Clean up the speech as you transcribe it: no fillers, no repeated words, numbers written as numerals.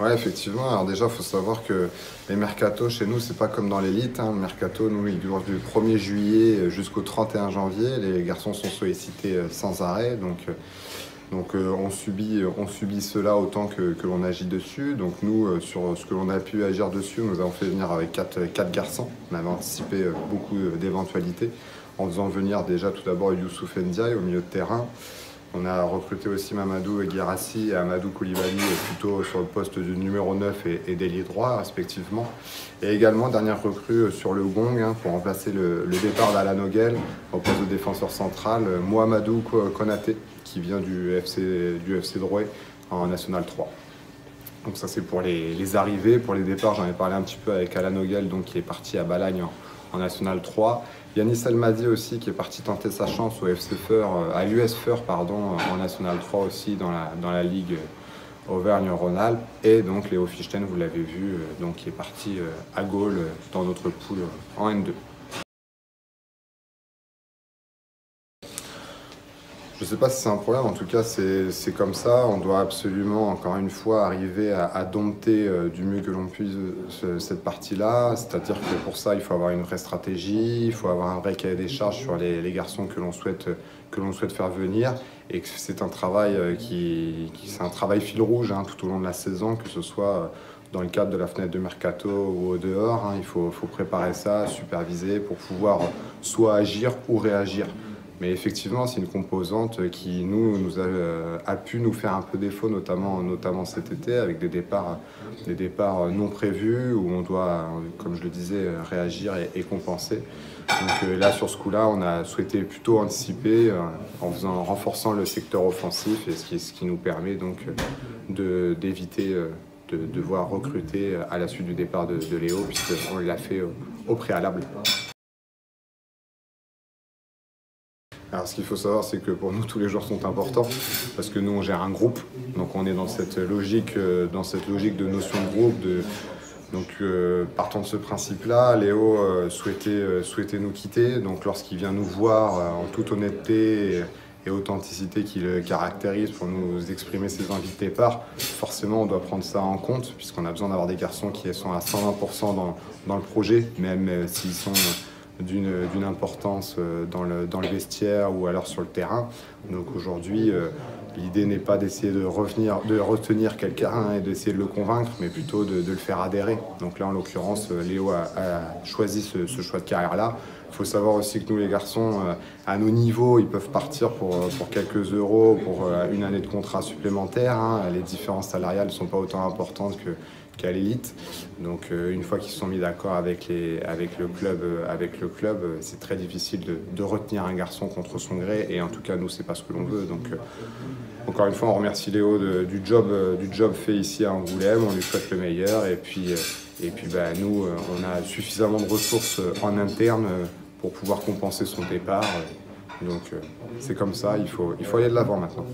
Ouais, effectivement. Alors déjà, il faut savoir que les mercatos chez nous, c'est pas comme dans l'élite, hein. Le mercato, nous, il dure du 1er juillet jusqu'au 31 janvier. Les garçons sont sollicités sans arrêt, donc on subit cela autant que l'on agit dessus. Donc nous, sur ce que l'on a pu agir dessus, nous avons fait venir avec quatre garçons. On avait anticipé beaucoup d'éventualités en faisant venir déjà tout d'abord Youssouf Ndiaye au milieu de terrain. On a recruté aussi Mamadou Guirassi et Amadou Koulibaly plutôt sur le poste du numéro 9 et d'ailier droit respectivement. Et également dernière recrue sur le gong pour remplacer le départ d'Alan Oguel au poste de défenseur central, Mohamedou Konaté qui vient du FC Drouet en National 3. Donc ça c'est pour les arrivées. Pour les départs, j'en ai parlé un petit peu avec Alan Oguel donc, qui est parti à Balagne en National 3. Yanis Elmadi aussi qui est parti tenter sa chance au FC Feur, à l'US Feur pardon, en National 3 aussi dans la Ligue Auvergne-Rhône-Alpes. Et donc Léo Fichten, vous l'avez vu, donc, qui est parti à Gaulle dans notre poule en N2. Je ne sais pas si c'est un problème, en tout cas c'est comme ça. On doit absolument, encore une fois, arriver à dompter du mieux que l'on puisse cette partie-là. C'est-à-dire que pour ça, il faut avoir une vraie stratégie, il faut avoir un vrai cahier des charges sur les garçons que l'on souhaite faire venir. Et que c'est un travail c'est un travail fil rouge tout au long de la saison, que ce soit dans le cadre de la fenêtre de mercato ou au dehors. Il faut préparer ça, superviser pour pouvoir soit agir ou réagir. Mais effectivement, c'est une composante qui a pu nous faire un peu défaut, notamment cet été, avec des départs non prévus, où on doit, comme je le disais, réagir et compenser. Donc là, sur ce coup-là, on a souhaité plutôt anticiper en renforçant le secteur offensif, et ce qui nous permet donc d'éviter de devoir recruter à la suite du départ de Léo, puisqu'on l'a fait au préalable. Alors ce qu'il faut savoir, c'est que pour nous, tous les joueurs sont importants parce que nous, on gère un groupe. Donc on est dans cette logique de notion de groupe. Partant de ce principe-là, Léo souhaitait nous quitter. Donc lorsqu'il vient nous voir en toute honnêteté et authenticité qui le caractérise pour nous exprimer ses envies de départ, forcément on doit prendre ça en compte puisqu'on a besoin d'avoir des garçons qui sont à 120% dans le projet, même s'ils sont d'une importance dans le vestiaire ou alors sur le terrain. Donc aujourd'hui, l'idée n'est pas d'essayer de retenir quelqu'un et d'essayer de le convaincre, mais plutôt de le faire adhérer. Donc là, en l'occurrence, Léo a choisi ce choix de carrière-là. Il faut savoir aussi que nous, les garçons, à nos niveaux, ils peuvent partir pour quelques euros, pour une année de contrat supplémentaire. Les différences salariales ne sont pas autant importantes qu'à l'élite. Donc une fois qu'ils se sont mis d'accord avec le club, c'est très difficile de retenir un garçon contre son gré, et en tout cas nous c'est pas ce que l'on veut. Donc encore une fois on remercie Léo du job fait ici à Angoulême, on lui souhaite le meilleur, et puis nous on a suffisamment de ressources en interne pour pouvoir compenser son départ. Donc c'est comme ça, il faut aller de l'avant maintenant.